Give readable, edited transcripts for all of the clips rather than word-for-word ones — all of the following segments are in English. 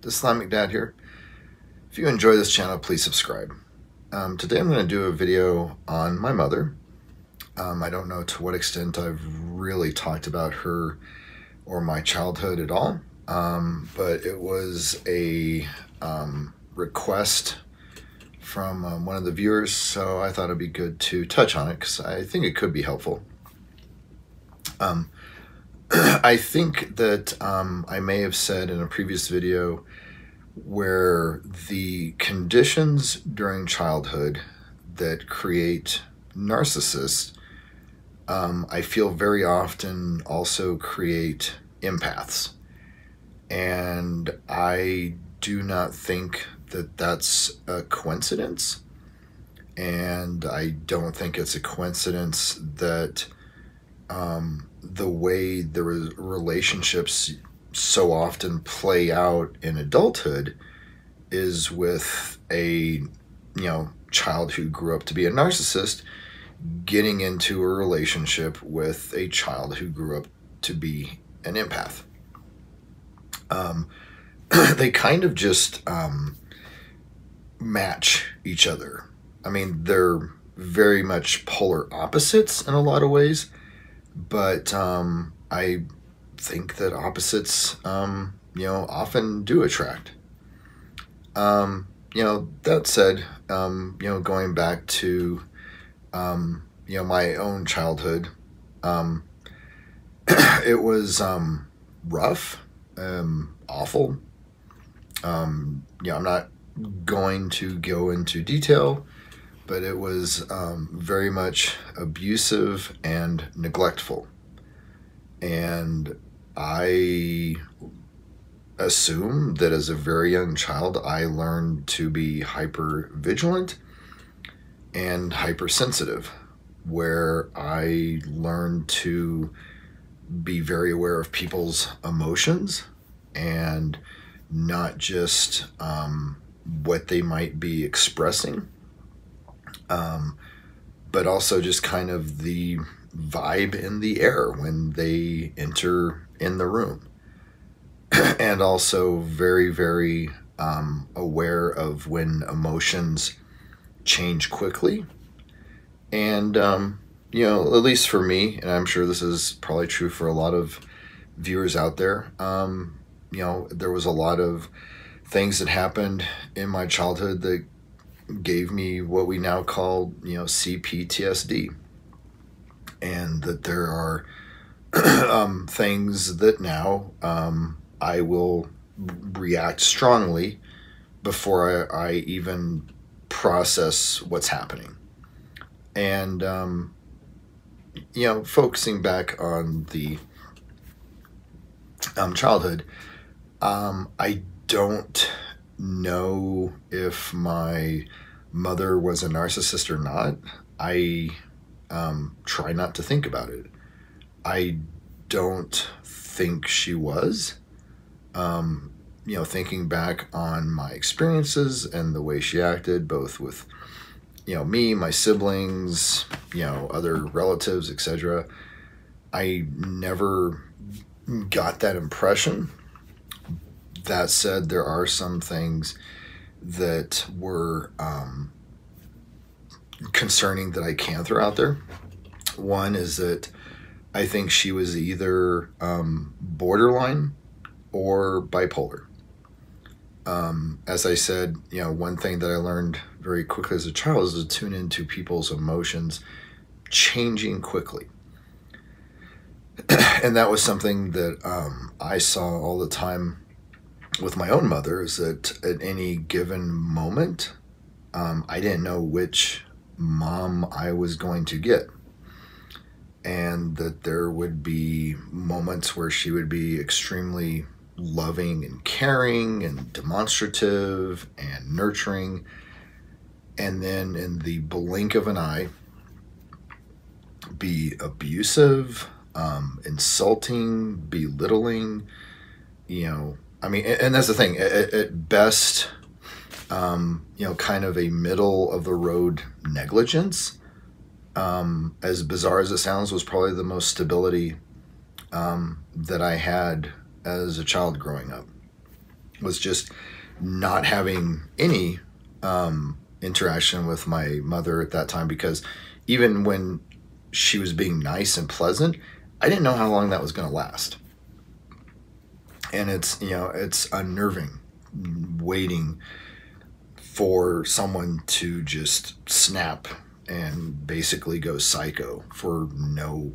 Islamic Dad here. If you enjoy this channel, please subscribe. Today I'm going to do a video on my mother. I don't know to what extent I've really talked about her or my childhood at all, but it was a request from one of the viewers, so I thought it'd be good to touch on it because I think it could be helpful. I think that I may have said in a previous video where the conditions during childhood that create narcissists, I feel very often also create empaths. And I do not think that that's a coincidence. And I don't think it's a coincidence that the way the relationships so often play out in adulthood is with a child who grew up to be a narcissist getting into a relationship with a child who grew up to be an empath. They kind of just match each other. I mean, they're very much polar opposites in a lot of ways, but I think that opposites, often do attract. That said, going back to, my own childhood, it was rough, awful. I'm not going to go into detail, but it was very much abusive and neglectful. And I assume that as a very young child, I learned to be hyper vigilant and hypersensitive, where I learned to be very aware of people's emotions and not just what they might be expressing, but also just kind of the vibe in the air when they enter in the room. And also very, very aware of when emotions change quickly. And, at least for me, and I'm sure this is probably true for a lot of viewers out there, there was a lot of things that happened in my childhood that gave me what we now call, CPTSD. And that there are things that now I will react strongly before I even process what's happening. And, focusing back on the childhood, I don't know if my mother was a narcissist or not. I try not to think about it. I don't think she was. Thinking back on my experiences and the way she acted, both with, me, my siblings, other relatives, etc., I never got that impression. That said, there are some things that were concerning that I can throw out there. One is that I think she was either borderline or bipolar. As I said, one thing that I learned very quickly as a child is to tune into people's emotions changing quickly. And that was something that I saw all the time with my own mother, is that at any given moment, I didn't know which mom I was going to get. And that there would be moments where she would be extremely loving and caring and demonstrative and nurturing. And then in the blink of an eye, be abusive, insulting, belittling, and that's the thing, at best, kind of a middle of the road negligence. As bizarre as it sounds, was probably the most stability that I had as a child growing up. was just not having any interaction with my mother at that time, because even when she was being nice and pleasant, I didn't know how long that was going to last. And it's, you know, it's unnerving waiting for someone to just snap and basically go psycho for no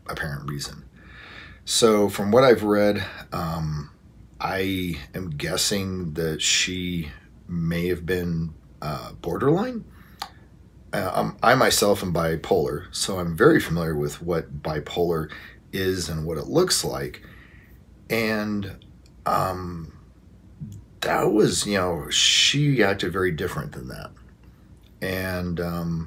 apparent reason. So from what I've read, I am guessing that she may have been borderline. I myself am bipolar, so I'm very familiar with what bipolar is and what it looks like. And that was, you know, she acted very different than that. And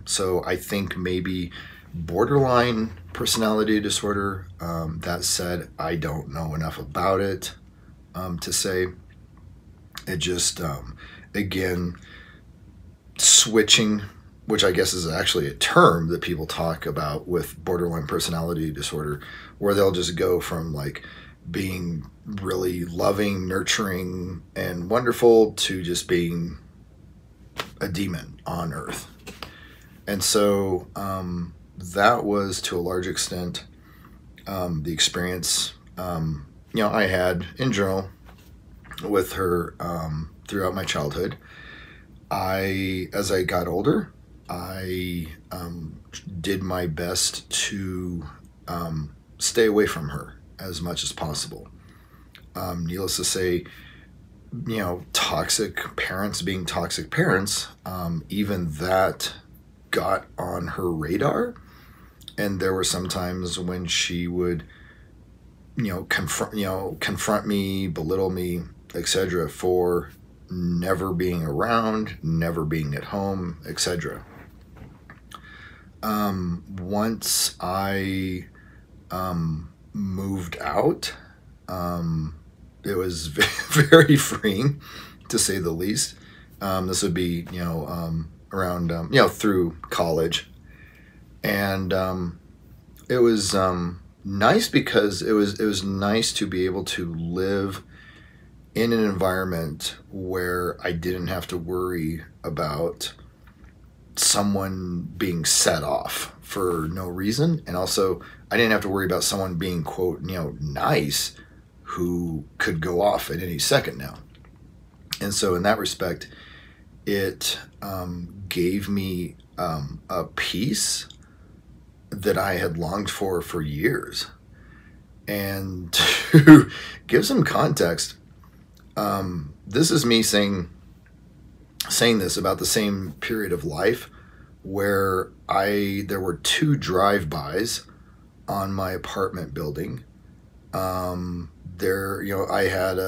so I think maybe borderline personality disorder. That said, I don't know enough about it to say. It just, again, switching, which I guess is actually a term that people talk about with borderline personality disorder, where they'll just go from like being really loving, nurturing, and wonderful to just being a demon on earth. And so that was, to a large extent, the experience I had in general with her throughout my childhood. As I got older, I did my best to stay away from her as much as possible. Needless to say, toxic parents being toxic parents, even that got on her radar. And there were some times when she would, confront me, belittle me, etc., for never being around, never being at home, etc. Once I moved out, it was very freeing, to say the least. This would be, around, through college. And it was nice because it was nice to be able to live in an environment where I didn't have to worry about someone being set off for no reason. And also, I didn't have to worry about someone being, quote, nice, who could go off at any second now. And so in that respect, it gave me a peace that I had longed for years. And to give some context, this is me saying this about the same period of life where there were 2 drive-bys on my apartment building. I had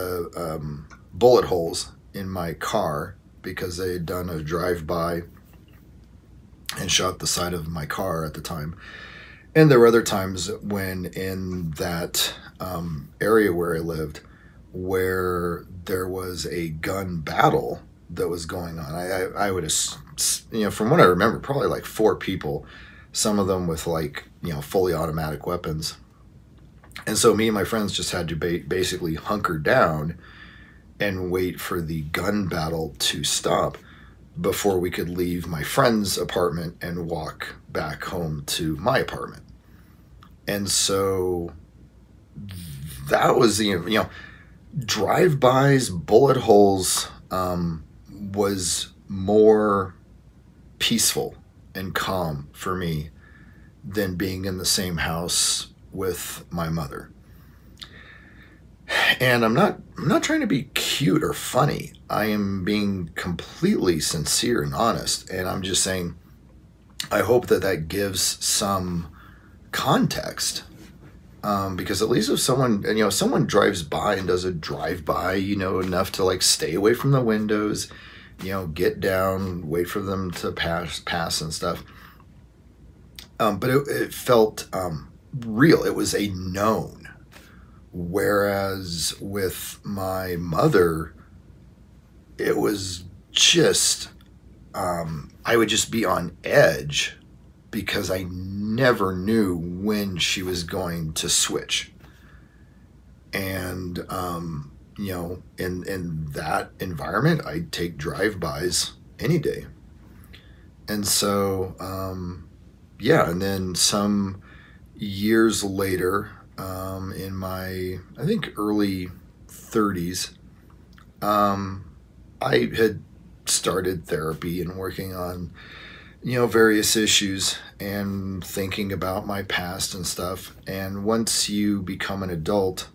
bullet holes in my car because they had done a drive-by and shot the side of my car at the time. And there were other times when in that area where I lived, where there was a gun battle that was going on. I would, from what I remember, probably like 4 people, some of them with fully automatic weapons. And so me and my friends just had to basically hunker down and wait for the gun battle to stop before we could leave my friend's apartment and walk back home to my apartment. And so that was drive-bys, bullet holes, was more peaceful and calm for me than being in the same house with my mother. And I'm not trying to be cute or funny. I am being completely sincere and honest. And I'm just saying, I hope that gives some context. Because at least if someone drives by and does a drive-by, enough to stay away from the windows, get down, wait for them to pass and stuff. But it felt real. It was a known. Whereas with my mother, it was just, I would just be on edge because I never knew when she was going to switch. And in that environment, I'd take drive-bys any day. And so, yeah, and then some years later, in my, I think, early 30s, I had started therapy and working on, various issues and thinking about my past and stuff. And once you become an adult,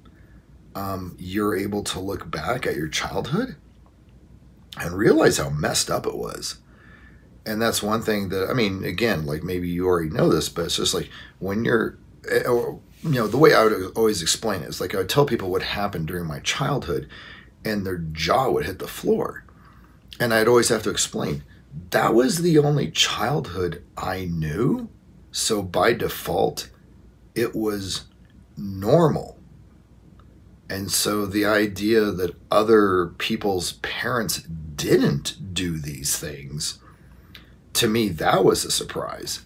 you're able to look back at your childhood and realize how messed up it was. And that's one thing that, I mean, again, like maybe you already know this, but it's just like when you're, the way I would always explain it is like I would tell people what happened during my childhood and their jaw would hit the floor. And I'd always have to explain, that was the only childhood I knew. So by default, it was normal. And so the idea that other people's parents didn't do these things, to me, that was a surprise.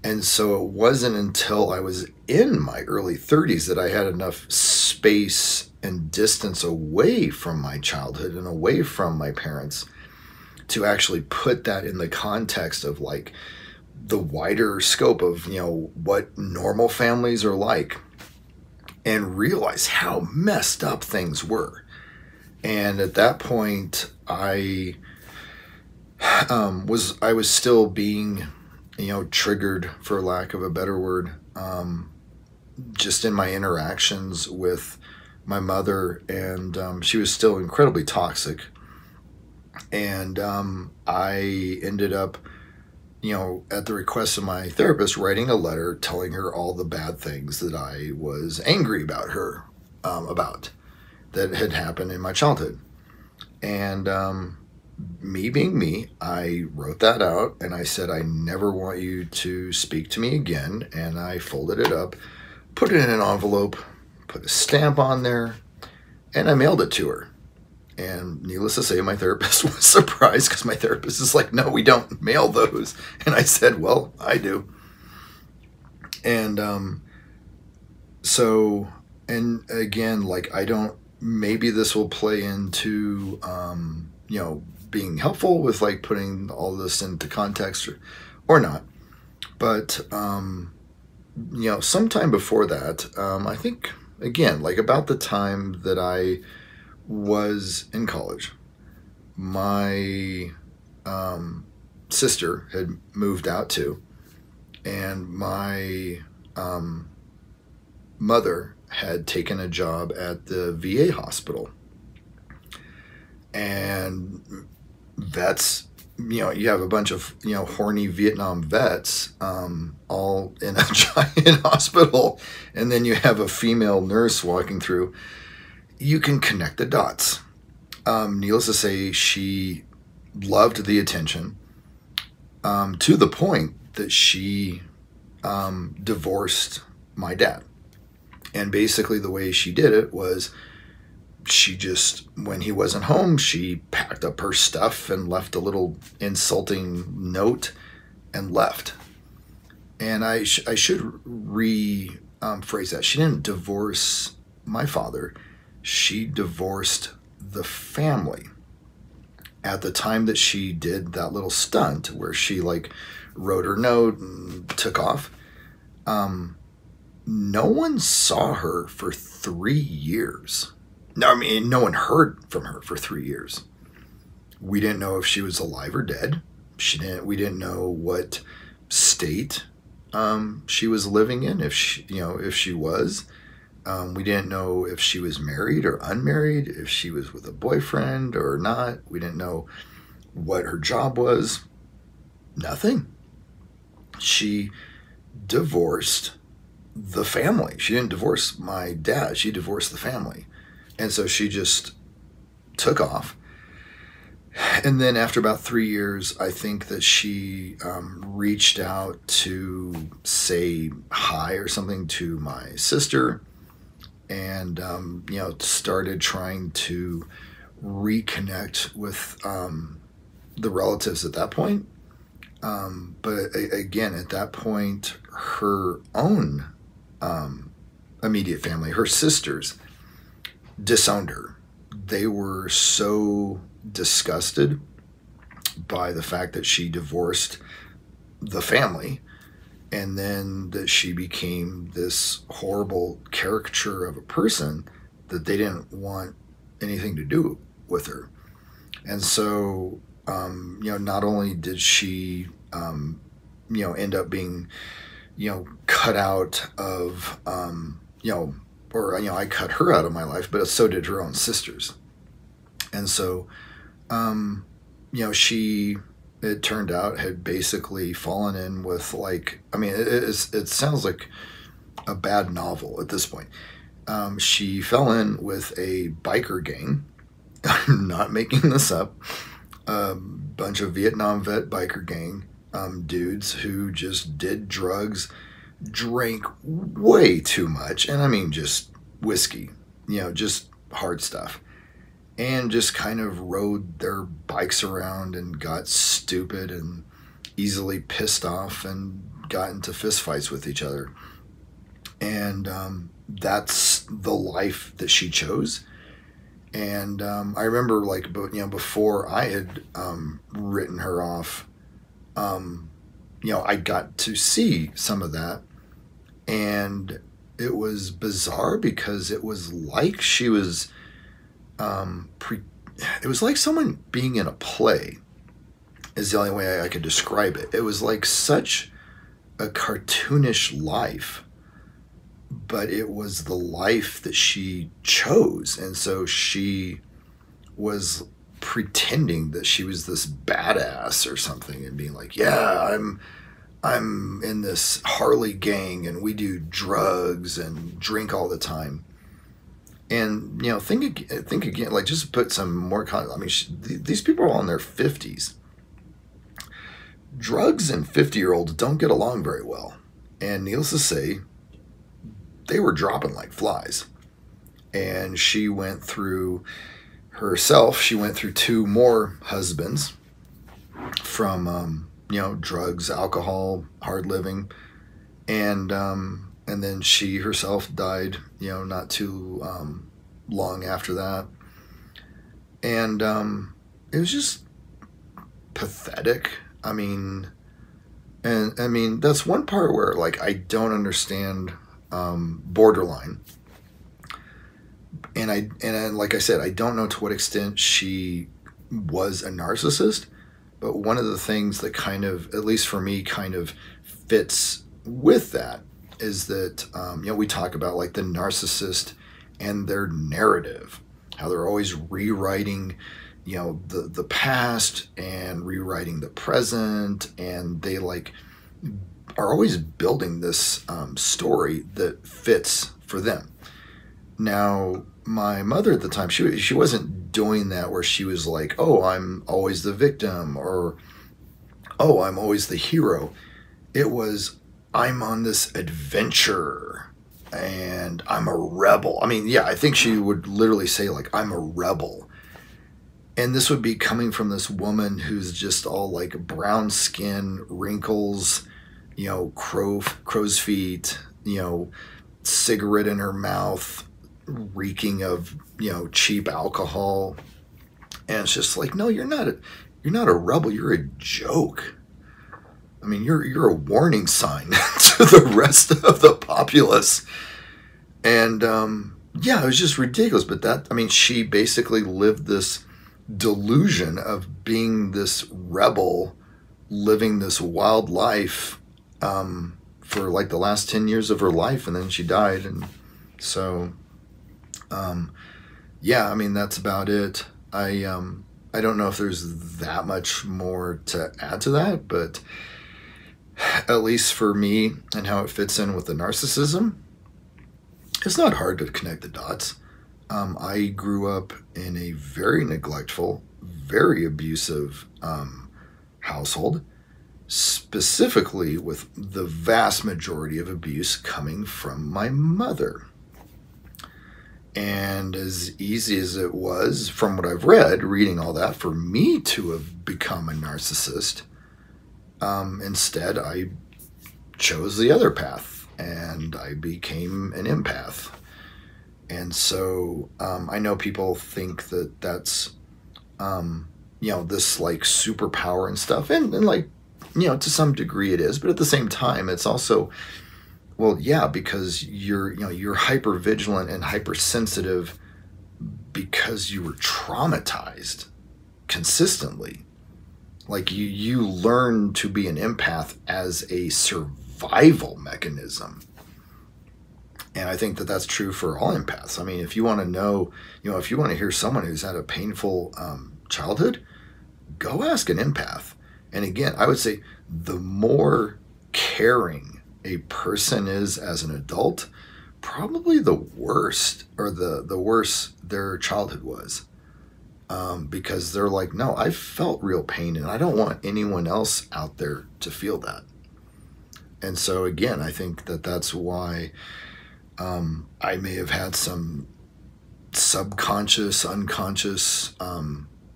And so it wasn't until I was in my early 30s that I had enough space and distance away from my childhood and away from my parents to actually put that in the context of like the wider scope of, what normal families are like, and realize how messed up things were. And at that point, I was still being, triggered, for lack of a better word, just in my interactions with my mother, and she was still incredibly toxic. And I ended up, at the request of my therapist, writing a letter telling her all the bad things that I was angry about her, about that had happened in my childhood. And me being me, I wrote that out and I said, I never want you to speak to me again. And I folded it up, put it in an envelope, put a stamp on there, and I mailed it to her. And needless to say, my therapist was surprised because my therapist is like, no, we don't mail those. And I said, well, I do. And so, and again, like, I don't, maybe this will play into, being helpful with like putting all this into context or not. But, sometime before that, I think, again, like about the time that I was in college, my sister had moved out too, and my mother had taken a job at the VA hospital. And vets, you have a bunch of, horny Vietnam vets all in a giant hospital, and then you have a female nurse walking through. You can connect the dots. Needless to say, she loved the attention to the point that she divorced my dad. And basically the way she did it was she just, when he wasn't home, she packed up her stuff and left a little insulting note and left. And I should rephrase that. She didn't divorce my father. She divorced the family. At the time that she did that little stunt where she like wrote her note and took off, no one saw her for 3 years. No, I mean, no one heard from her for 3 years. We didn't know if she was alive or dead. We didn't know what state she was living in, if she was. We didn't know if she was married or unmarried, if she was with a boyfriend or not. We didn't know what her job was. Nothing. She divorced the family. She didn't divorce my dad. She divorced the family. And so she just took off. And then after about 3 years, I think that she reached out to say hi or something to my sister, and started trying to reconnect with the relatives at that point. But again, at that point, her own immediate family, her sisters, disowned her. they were so disgusted by the fact that she divorced the family, and then that she became this horrible caricature of a person, that they didn't want anything to do with her. And so, not only did she, end up being, cut out of, I cut her out of my life, but so did her own sisters. And so, she, it turned out, had basically fallen in with, like, I mean, it sounds like a bad novel at this point. She fell in with a biker gang. I'm not making this up. A bunch of Vietnam vet biker gang dudes who just did drugs, drank way too much, and I mean just whiskey, just hard stuff, and just kind of rode their bikes around and got stupid and easily pissed off and got into fistfights with each other. And that's the life that she chose. And I remember, like, before I had written her off, I got to see some of that, and it was bizarre because it was like she was, it was like someone being in a play, is the only way I could describe it. It was like such a cartoonish life, but it was the life that she chose. And so she was pretending that she was this badass or something, and being like, yeah, I'm in this Harley gang and we do drugs and drink all the time. And, think again, like, just put some more I mean, these people are all in their 50s. Drugs and 50-year-olds don't get along very well. And needless to say, they were dropping like flies. And she went through herself, she went through 2 more husbands from, drugs, alcohol, hard living. And then she herself died, not too long after that. And it was just pathetic. I mean, that's one part where, like, I don't understand borderline. And like I said, I don't know to what extent she was a narcissist, but one of the things that kind of, at least for me, kind of fits with that is that, we talk about, like, the narcissist and their narrative, how they're always rewriting, the past and rewriting the present, and they, like, are always building this story that fits for them. Now, my mother at the time, she wasn't doing that where she was like, oh, I'm always the victim, or, oh, I'm always the hero. It was, I'm on this adventure and I'm a rebel. I mean, yeah, I think she would literally say, like, I'm a rebel. And this would be coming from this woman who's just all, like, brown skin, wrinkles, crow's feet, cigarette in her mouth, reeking of, cheap alcohol. And it's just like, no, you're not a rebel. You're a joke. I mean, you're a warning sign to the rest of the populace. And, yeah, it was just ridiculous. But that, I mean, she basically lived this delusion of being this rebel, living this wild life, for, like, the last 10 years of her life. And then she died. And so, yeah, I mean, that's about it. I don't know if there's that much more to add to that, but at least for me and how it fits in with the narcissism, it's not hard to connect the dots. I grew up in a very neglectful, very abusive household, specifically with the vast majority of abuse coming from my mother. And as easy as it was, from what I've read, reading all that, for me to have become a narcissist, instead I chose the other path and I became an empath. And so I know people think that that's, this like superpower and stuff. And like, to some degree it is. But at the same time, it's also, well, yeah, because you're hyper vigilant and hypersensitive because you were traumatized consistently. Like you learn to be an empath as a survival mechanism. And I think that that's true for all empaths. I mean, if you want to know, if you want to hear someone who's had a painful childhood, go ask an empath. And again, I would say the more caring a person is as an adult, probably the worst or the worse their childhood was. Because they're like, no, I felt real pain and I don't want anyone else out there to feel that. And so again, I think that that's why I may have had some subconscious, unconscious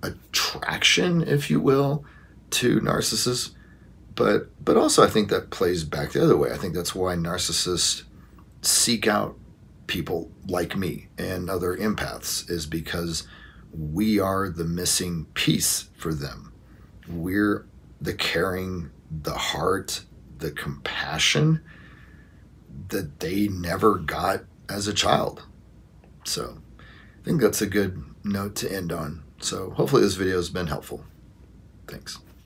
attraction, if you will, to narcissists. But also I think that plays back the other way. I think that's why narcissists seek out people like me and other empaths, is because we are the missing piece for them. We're the caring, the heart, the compassion that they never got as a child. So I think that's a good note to end on. So hopefully this video has been helpful. Thanks.